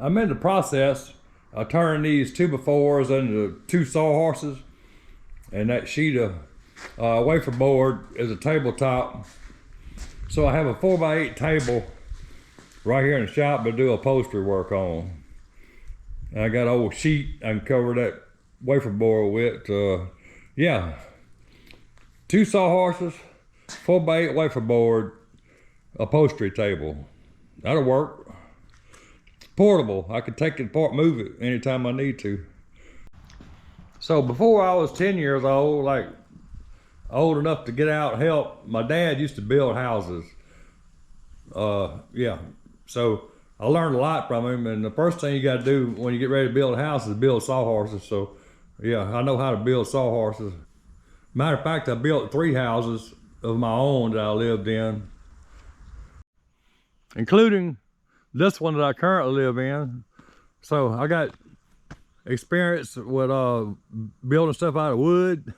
I'm in the process of turning these 2x4s into 2 sawhorses, and that sheet of wafer board is a tabletop. So I have a 4x8 table right here in the shop to do upholstery work on. And I got an old sheet I can cover that wafer board with. Yeah, 2 sawhorses, 4x8 wafer board, upholstery table. That'll work. Portable. I can take it apart, move it anytime I need to. So before I was 10 years old, like old enough to get out and help, my dad used to build houses. Yeah, so I learned a lot from him, and the first thing you got to do when you get ready to build a house is build sawhorses. So yeah, I know how to build sawhorses. Matter of fact, I built 3 houses of my own that I lived in, including this one that I currently live in. So I got experience with building stuff out of wood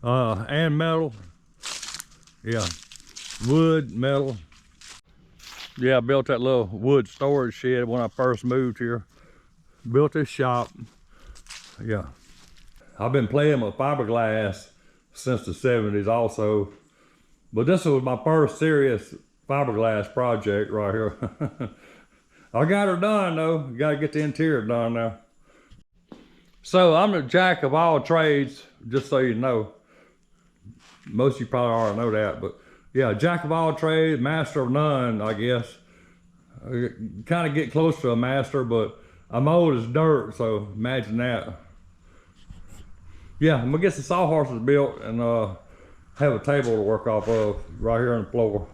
and metal. Yeah, wood, metal. Yeah, I built that little wood storage shed when I first moved here. Built this shop. Yeah, I've been playing with fiberglass since the 70s also, but this was my first serious fiberglass project right here. I got her done though. Got to get the interior done now. So I'm the jack of all trades, just so you know. Most of you probably already know that, but yeah, jack of all trades, master of none, I guess. I kind of get close to a master, but I'm old as dirt, so imagine that. Yeah, I'm gonna get some sawhorses built and have a table to work off of right here on the floor.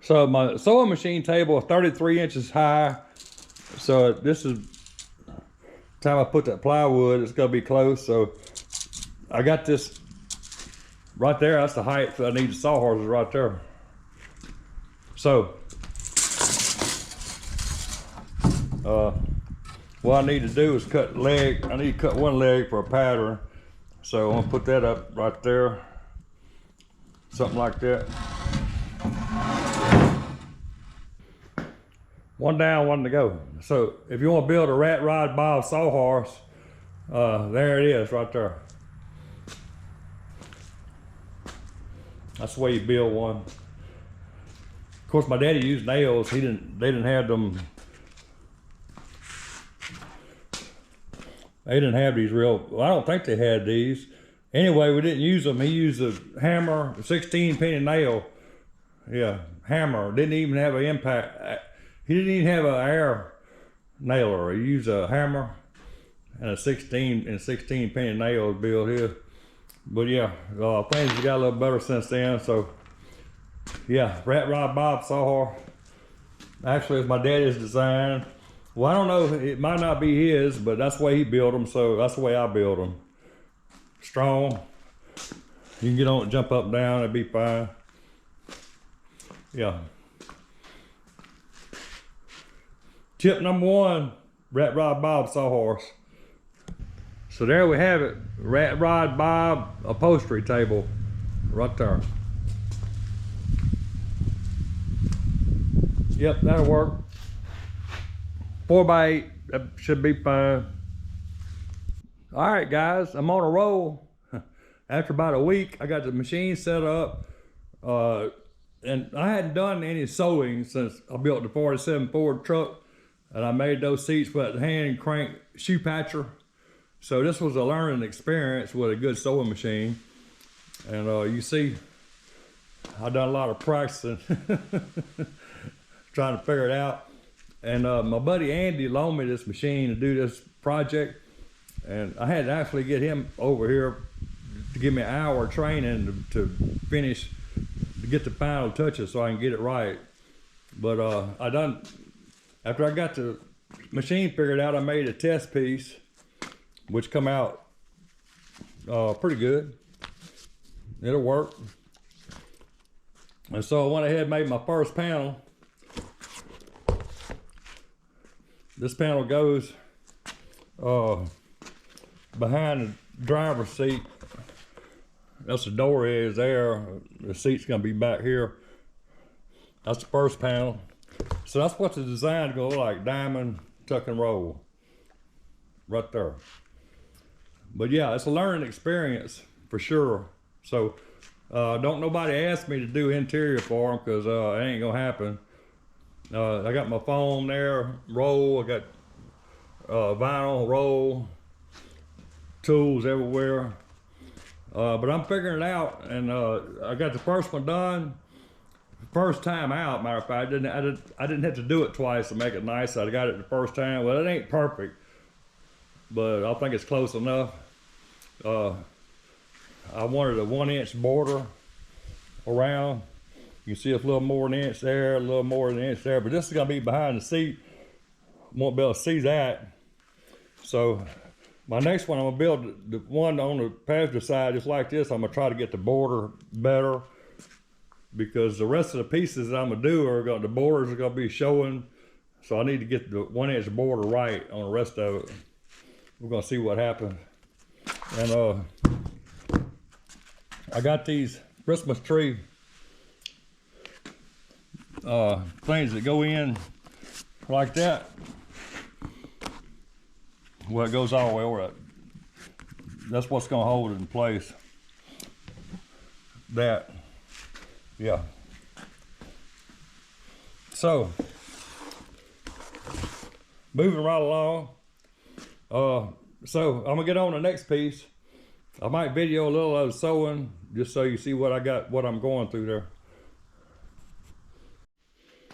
So my sewing machine table is 33 inches high. So this is time I put that plywood, it's gonna be close. So I got this right there. That's the height that I need the sawhorses right there. So what I need to do is cut leg. I need to cut one leg for a pattern. So I'm gonna put that up right there. Something like that. One down, one to go. So if you want to build a rat rod bob sawhorse, there it is right there. That's the way you build one. Of course, my daddy used nails. They didn't have them. They didn't have these real, well, I don't think they had these. Anyway, we didn't use them. He used a hammer, a 16-penny nail. Yeah, hammer. Didn't even have an impact. He didn't even have an air nailer. He used a hammer and a 16-penny nail to build his. But yeah, things have got a little better since then. So yeah, rat rod bob sawhorse. Actually, it's my daddy's design. Well, I don't know, it might not be his, but that's the way he built them, so that's the way I build them. Strong. You can get on it, jump up and down, it'd be fine. Yeah. Tip number 1, rat rod bob sawhorse. So there we have it, rat rod bob upholstery table, right there. Yep, that'll work. 4x8, that should be fine. All right, guys, I'm on a roll. After about a week, I got the machine set up, and I hadn't done any sewing since I built the 47 Ford truck, and I made those seats with a hand crank shoe patcher. So this was a learning experience with a good sewing machine. And you see, I've done a lot of practicing, trying to figure it out. And my buddy Andy loaned me this machine to do this project, and I had to actually get him over here to give me an hour of training to finish, to get the final touches so I can get it right. But after I got the machine figured out, I made a test piece, which come out pretty good. It'll work. And so I went ahead and made my first panel. This panel goes behind the driver's seat. That's the door is there. The seat's gonna be back here. That's the first panel. So that's what the design go like, diamond tuck and roll, right there. But yeah, it's a learning experience for sure. So don't nobody ask me to do interior for them, because it ain't gonna happen. I got my foam there, roll, I got vinyl, roll, tools everywhere. But I'm figuring it out, and I got the first one done. First time out, matter of fact, I didn't have to do it twice to make it nice. I got it the first time. Well, it ain't perfect, but I think it's close enough. I wanted a 1-inch border around. You can see a little more than an inch there, a little more than an inch there, but this is gonna be behind the seat. Won't be able to see that. So my next one, I'm gonna build the one on the passenger side just like this. I'm gonna try to get the border better, because the rest of the pieces that I'm gonna do the borders are gonna be showing. So I need to get the 1-inch border right on the rest of it. We're gonna see what happens. And I got these Christmas tree things that go in like that. Well, it goes all the way over it. That's what's gonna hold it in place. That, yeah. So, moving right along. So I'm gonna get on the next piece. I might video a little of the sewing just so you see what I got, what I'm going through there.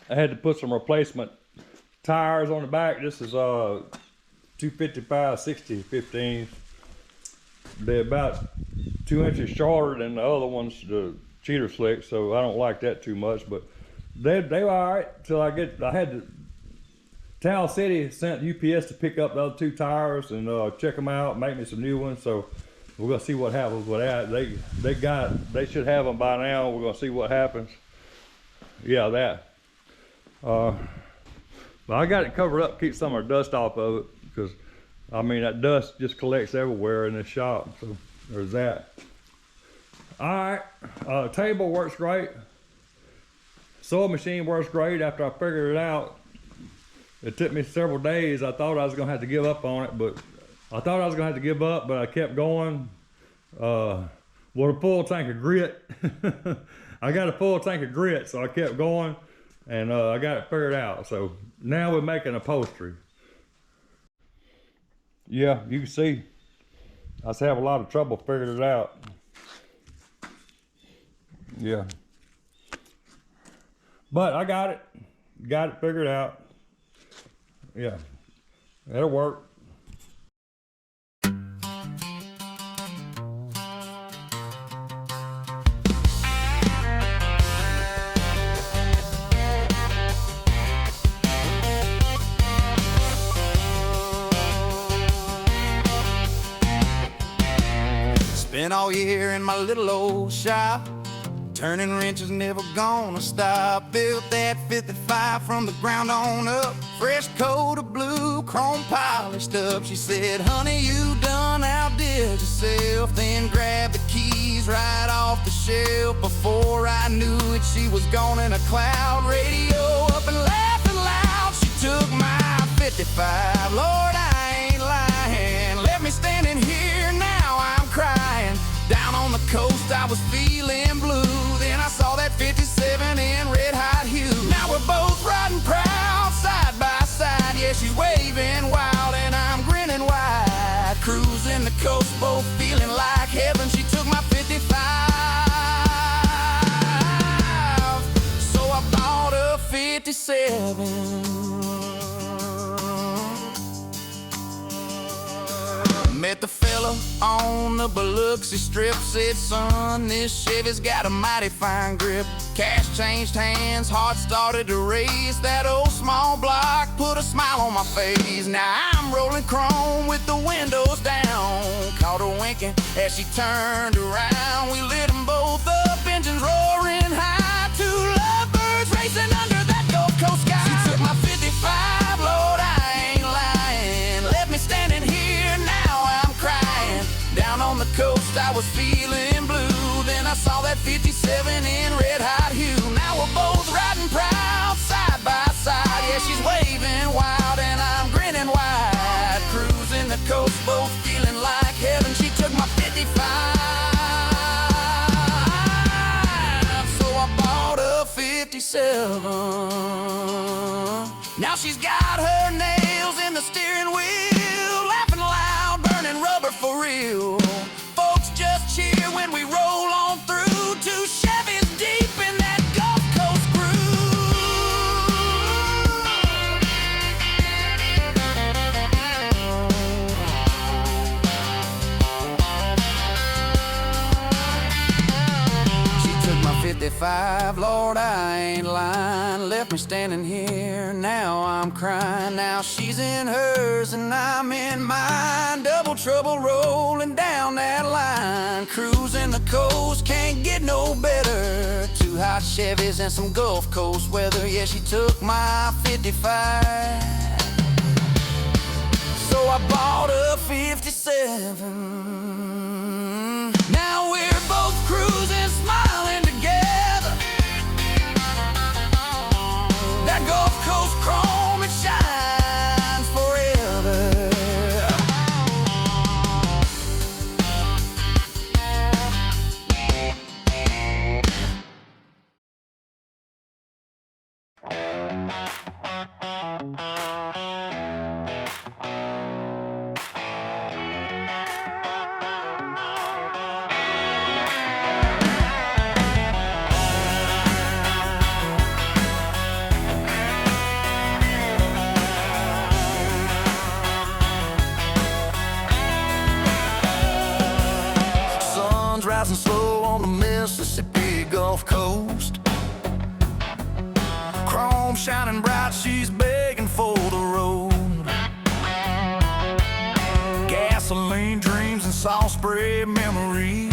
I had to put some replacement tires on the back. This is 255 60/15. They're about 2 inches shorter than the other ones, the cheater slick, so I don't like that too much, but they were all right till I had to, Towel City sent UPS to pick up the other 2 tires and check them out, make me some new ones. So we're gonna see what happens with that. They should have them by now. We're gonna see what happens. Yeah, that. But I got it covered up, keep some of the dust off of it, because I mean that dust just collects everywhere in this shop. So there's that. All right, table works great. Sewing machine works great. After I figured it out, it took me several days. I thought I was gonna have to give up on it, but I kept going. With a full tank of grit. I got a full tank of grit, so I kept going, and I got it figured out. So now we're making upholstery. Yeah, you can see I was having a lot of trouble figuring it out. Yeah, but I got it figured out. Yeah, that'll work. Spent all year in my little old shop, turning wrenches, never gonna stop. Built that 55 from the ground on up, fresh coat of blue, chrome polished up. She said, honey, you done outdid yourself. Then grabbed the keys right off the shelf. Before I knew it, she was gone in a cloud. Radio up and laughing loud. She took my 55, Lord, I ain't lying. Left me standing here, now I'm crying. Down on the coast, I was feeling blue. Then I saw that 57 in red hot hue. Now we're both riding proud, side by side. Yeah, she's waving wild and I'm grinning wide. Cruising the coast, both feeling like heaven. She took my 55, so I bought a 57. Met the fella on the Biloxi Strip. Said, son, this Chevy's got a mighty fine grip. Cash changed hands, heart started to race. That old small block put a smile on my face. Now I'm rolling chrome with the windows down. Caught her winking as she turned around. We lit them both up, engines roaring high. 2 lovebirds racing under that Gulf Coast sky. She took my 55, Lord, I ain't lying. Left me standing here, now I'm crying. Down on the coast, I was feeling blue. Then I saw that 57 in red hot hue. Now we're both riding proud, side by side. Now she's got her nails in the steering wheel, laughing loud, burning rubber for real. Folks just cheer when we roll on through, 2 Chevys deep in that Gulf Coast groove. She took my 55, Lord, I ain't lying. Left me standing here, now I'm crying. Now she's in hers and I'm in mine. Double trouble rolling down that line. Cruising the coast, can't get no better. 2 hot Chevys and some Gulf Coast weather. Yeah, she took my 55, so I bought a 57. Now we're both cruising, smiling together. That Gulf Coast chrome, it shines forever. Rising slow on the Mississippi Gulf Coast. Chrome shining bright, she's begging for the road. Gasoline dreams and salt spray memories.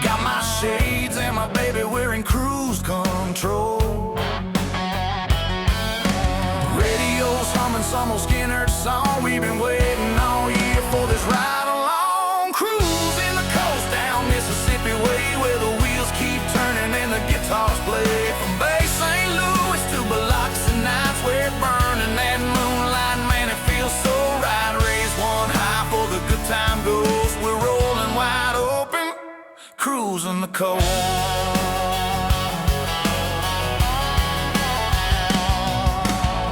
Got my shades and my baby, we're in cruise control. Radio's humming some old Skinner song. We've been waiting all year for this ride along. Way where the wheels keep turning and the guitars play. From Bay St. Louis to Biloxi nights, where it's burning that moonlight, man, it feels so right. Raise one high for the good time goes. We're rolling wide open, cruising the coast.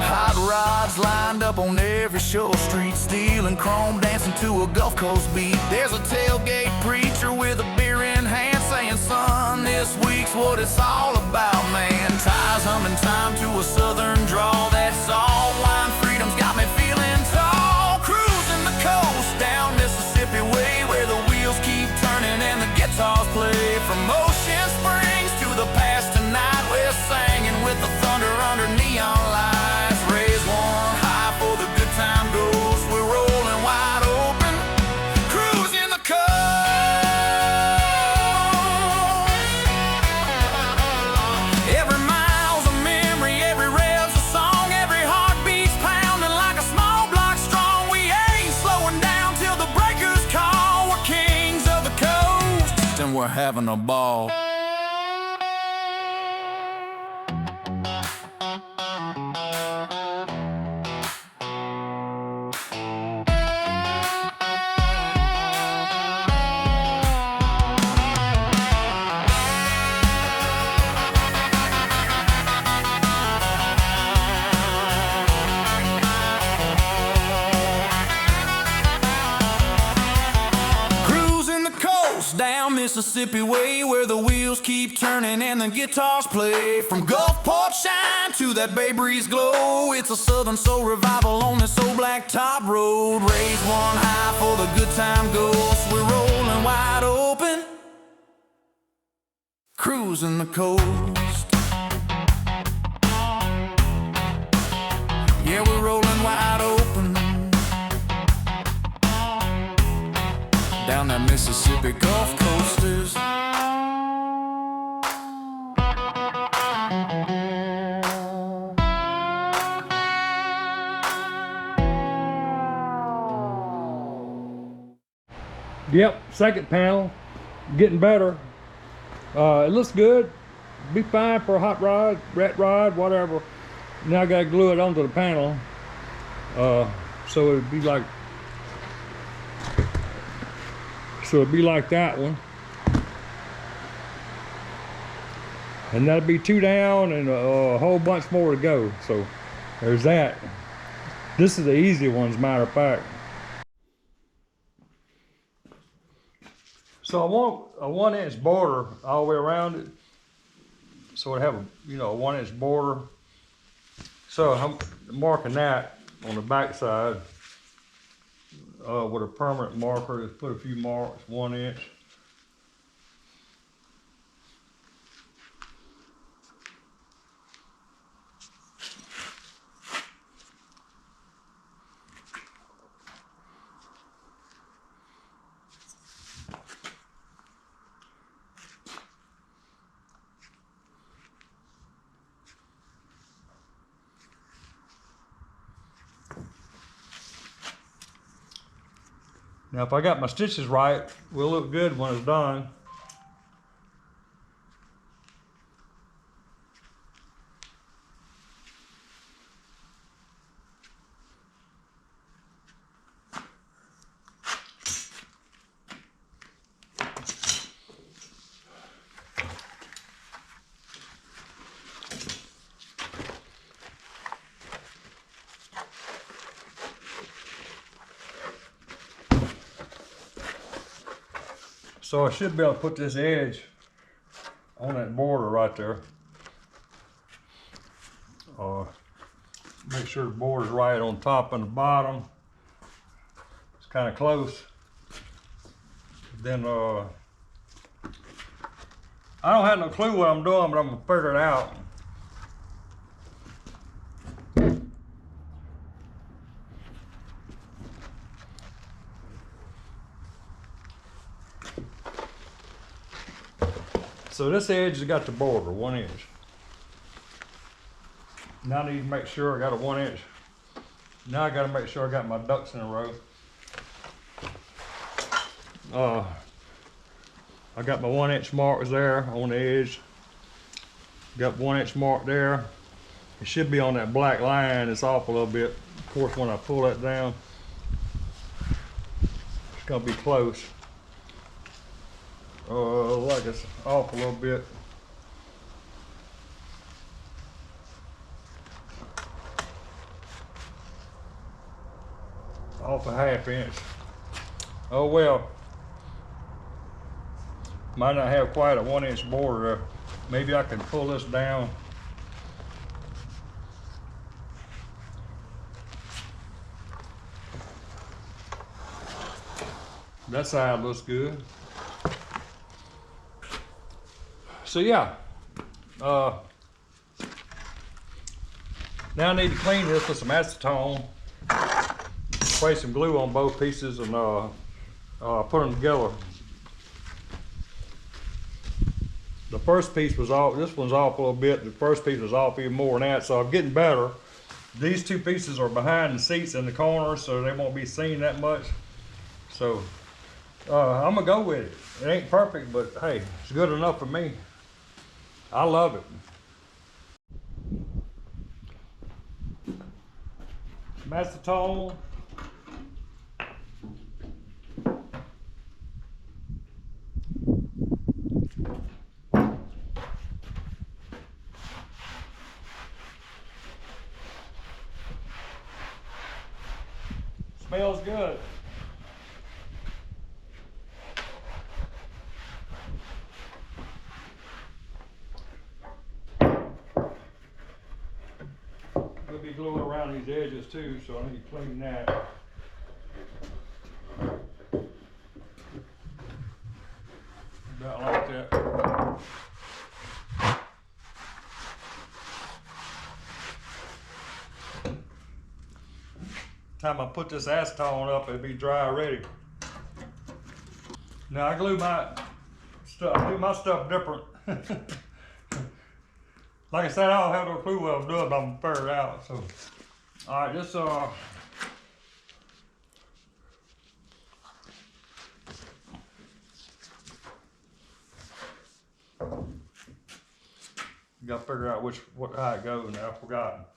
Hot rods lined up on every shore street, steel and chrome dancing to a Gulf Coast beat. There's a tailgate preacher with a beer in hand, saying, son, this week's what it's all about, man. Ties humming time to a southern drawl. That salt wine freedom's got me feeling tall. Cruising the coast down Mississippi way, where the wheels keep turning and the guitars play. From Ocean Springs to the past tonight, we're singing with the thunder under neon lights. Raise one high for the good time goes. We're rolling wide open, cruising the coast. Every mile's a memory, every rail's a song, every heartbeat's pounding like a small block strong. We ain't slowing down till the breakers call. We're kings of the coast and we're having a ball. Down Mississippi way, where the wheels keep turning and the guitars play. From Gulfport shine to that Bay Breeze glow, it's a southern soul revival on this old blacktop road. Raise one high for the good time goes. We're rolling wide open, cruising the coast. Yeah, we're rolling wide open down that Mississippi Gulf Coasters. Yep, second panel, getting better. It looks good. Be fine for a hot rod, rat rod, whatever. Now I gotta glue it onto the panel. So it'd be like that one. And that'll be 2 down and a whole bunch more to go. So there's that. This is the easy one, as a matter of fact. So I want a 1-inch border all the way around it. So it have a, you know, a 1-inch border. So I'm marking that on the back side with a permanent marker. Just put a few marks, 1 inch. Now if I got my stitches right, we'll look good when it's done. So I should be able to put this edge on that border right there. Make sure the border's right on top and the bottom. It's kind of close. Then I don't have no clue what I'm doing, but I'm gonna figure it out. So this edge has got the border, 1 inch. Now I need to make sure I got a 1 inch. Now I gotta make sure I got my ducks in a row. I got my 1 inch marks there on the edge. Got 1 inch mark there. It should be on that black line. It's off a little bit. Of course, when I pull that down, it's gonna be close. Like it's off a little bit. Off a 1/2 inch. Oh well. Might not have quite a 1 inch border there. Maybe I can pull this down. That side looks good. So yeah, now I need to clean this with some acetone, spray some glue on both pieces, and put them together. The first piece was off, this one's off a little bit, the first piece was off even more than that, so I'm getting better. These 2 pieces are behind the seats in the corner, so they won't be seen that much. So I'm gonna go with it. It ain't perfect, but hey, it's good enough for me. I love it. Acetone. Smells good. We'll be gluing around these edges too, so I need to clean that. About like that. Time I put this acetone up, it'll be dry ready. Now I glue my stuff, I do my stuff different. Like I said, I don't have no clue what I'm doing, but I'm gonna figure it out. So, all right, this got to figure out how it goes now. I forgot.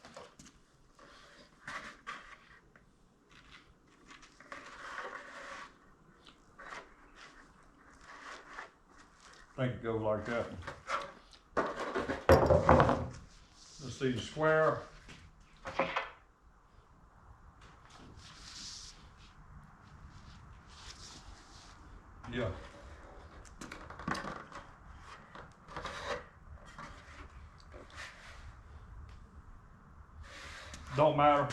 I think it goes like that. see, square. Yeah. Don't matter.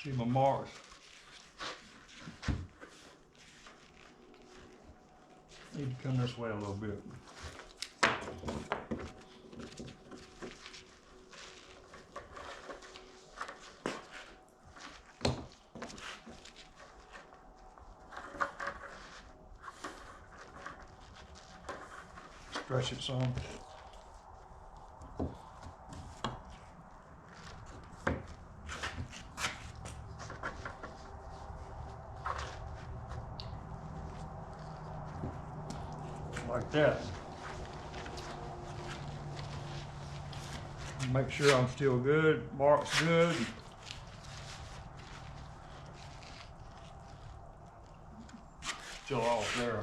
See my marks. Need to come this way a little bit. Stretch it some. Like that. Make sure I'm still good, mark's good. Still off there.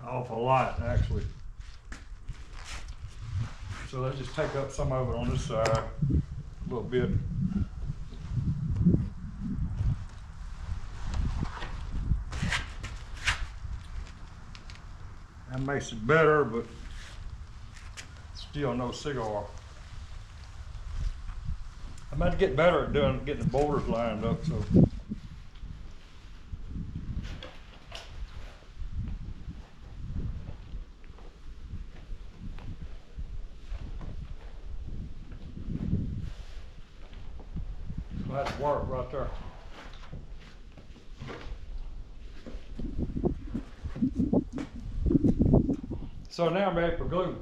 Off a lot, actually. So let's just take up some of it on this side a little bit. That makes it better, but still no cigar. I'm about to get better at getting the borders lined up, so. That's work right there. So now I'm ready for glue.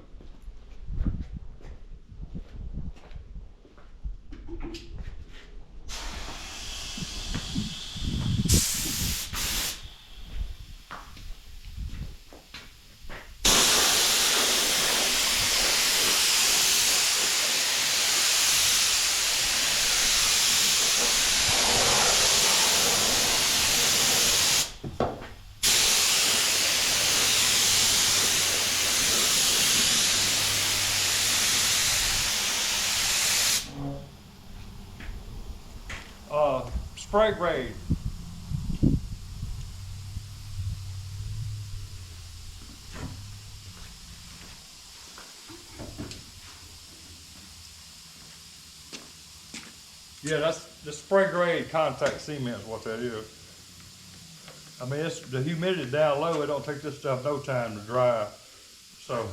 Spray grade. Yeah, that's the spray grade contact cement is what that is. I mean, it's the humidity down low. It don't take this stuff no time to dry. So,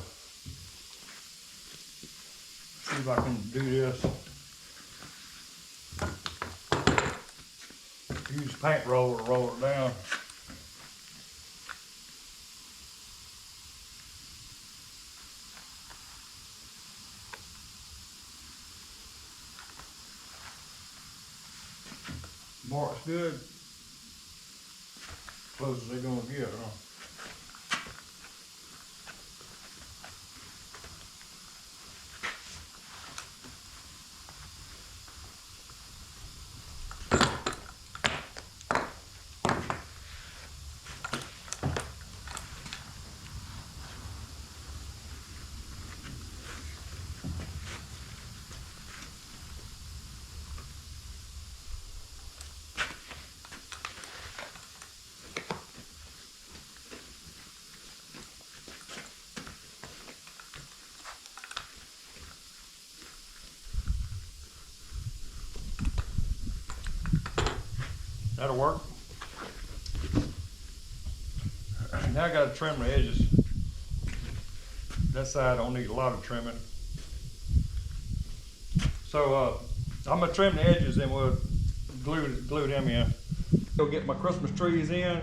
see if I can do this. Use paint roller to roll it down. Mark's good. Close as they're gonna get, huh? That'll work. Now I gotta trim the edges. That side don't need a lot of trimming. So I'm gonna trim the edges and we'll glue them in. Go get my Christmas trees in.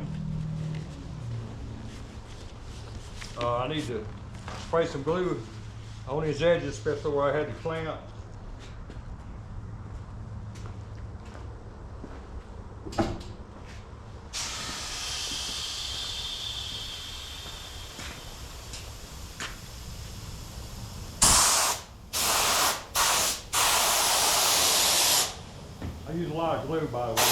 I need to spray some glue on these edges, especially where I had the clamp. I use a lot of glue, by the way.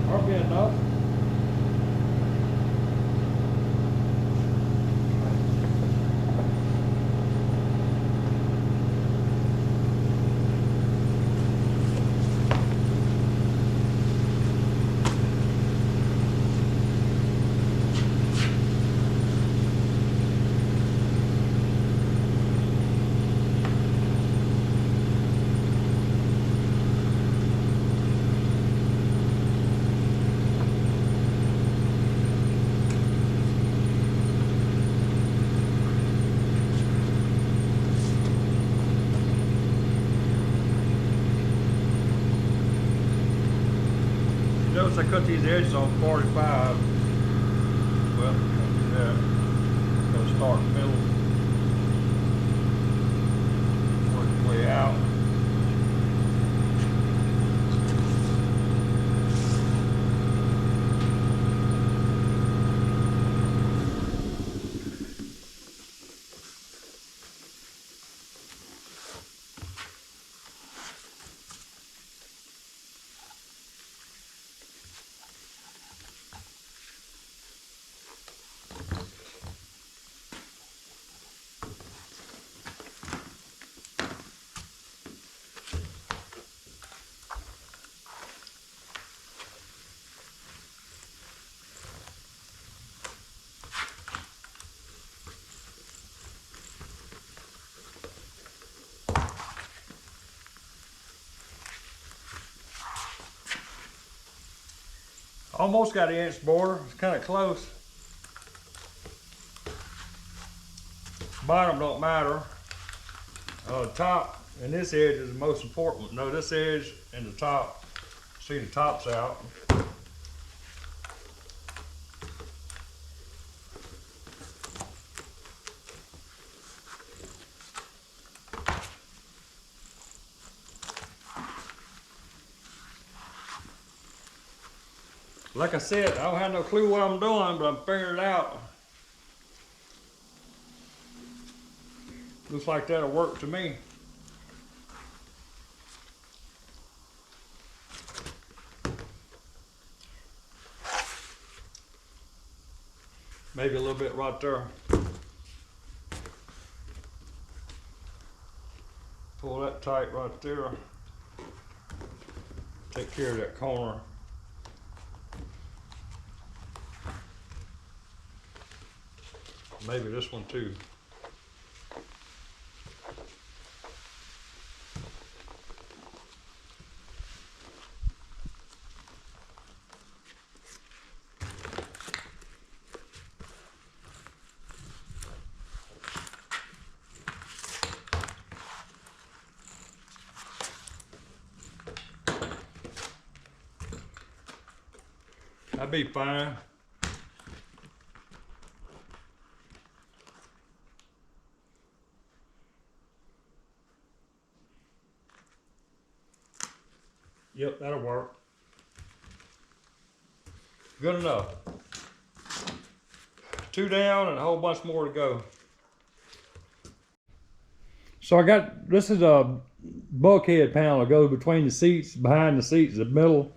Probably enough. Notice I cut these edges on 45. Well, yeah. Gonna start in the middle. Work the way out. Almost got an inch border. It's kind of close. Bottom don't matter. Top and this edge is the most important. No, this edge and the top. See, the top's out. Like I said, I don't have no clue what I'm doing, but I'm figuring it out. Looks like that'll work to me. Maybe a little bit right there. Pull that tight right there. Take care of that corner. Maybe this one too. That'd be fine. Yep, that'll work. Good enough. 2 down and a whole bunch more to go. So I got, this is a bulkhead panel that goes between the seats, behind the seats, the middle.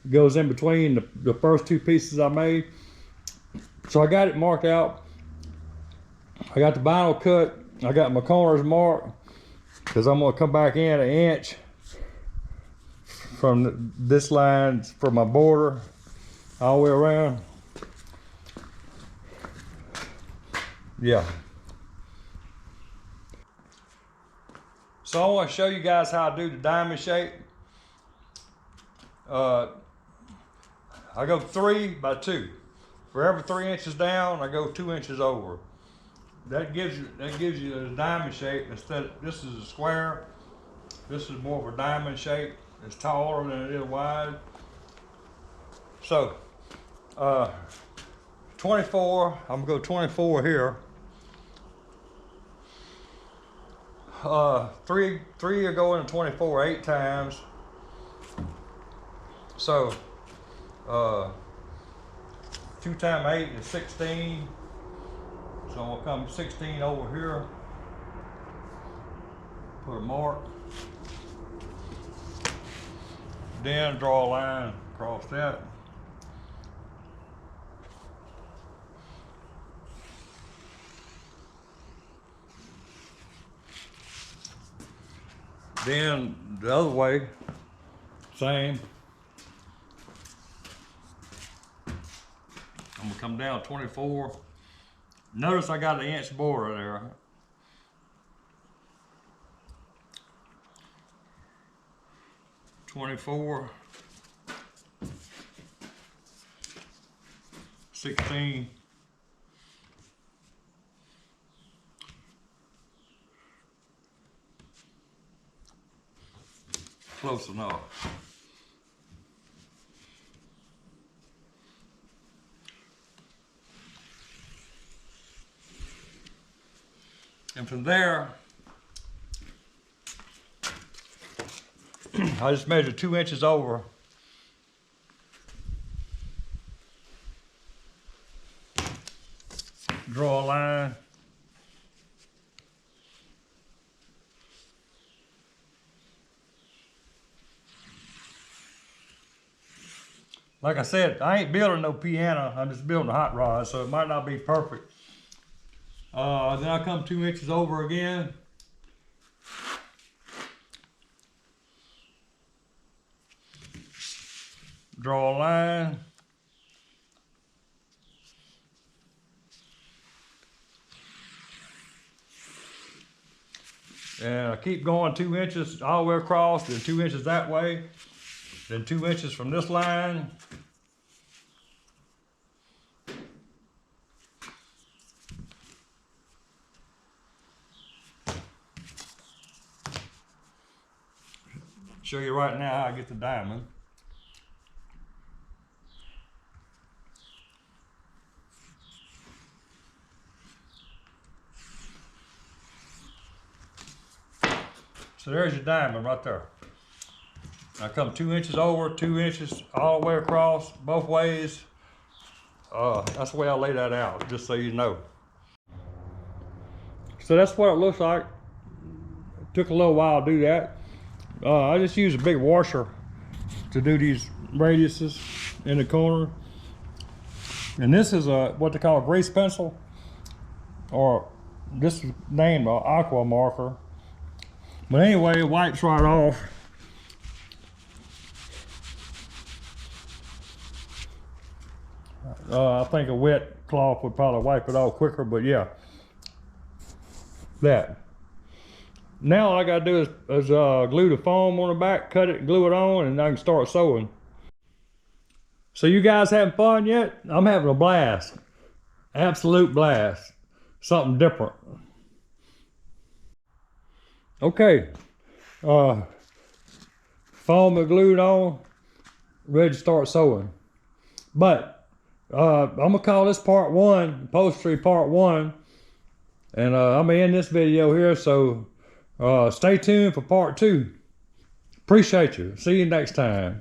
It goes in between the first two pieces I made. So I got it marked out. I got the vinyl cut. I got my corners marked because I'm gonna come back in 1 inch from this line for my border all the way around. Yeah. So I want to show you guys how I do the diamond shape. I go 3 by 2. For every 3 inches down, I go 2 inches over. That gives you a diamond shape. Instead of, this is a square. This is more of a diamond shape. It's taller than it is wide. So 24. I'm gonna go 24 here. 3 are going to 24 8 times. So 2 times 8 is 16. So I'm gonna come 16 over here. Put a mark. Then draw a line across that. Then the other way, same. I'm gonna come down 24. Notice I got an inch border there. $24, 16. Close enough. And from there, I just measured 2 inches over. Draw a line. Like I said, I ain't building no piano. I'm just building a hot rod, so it might not be perfect. Then I come 2 inches over again. Draw a line. And I keep going 2 inches all the way across, then 2 inches that way, then 2 inches from this line. Show you right now how I get the diamond. So there's your diamond right there. I come 2 inches over, 2 inches all the way across, both ways. That's the way I lay that out, just so you know. So that's what it looks like. It took a little while to do that. I just use a big washer to do these radiuses in the corner. And this is what they call a grease pencil, or this is named an aqua marker. But anyway, it wipes right off. I think a wet cloth would probably wipe it off quicker, but yeah, that. Now all I gotta do is glue the foam on the back, cut it, glue it on, and I can start sewing. So you guys having fun yet? I'm having a blast. Absolute blast. Something different. Okay. Foam is glued on, ready to start sewing. But I'm gonna call this part 1, upholstery part 1. And I'm gonna end this video here, so stay tuned for part 2. Appreciate you. See you next time.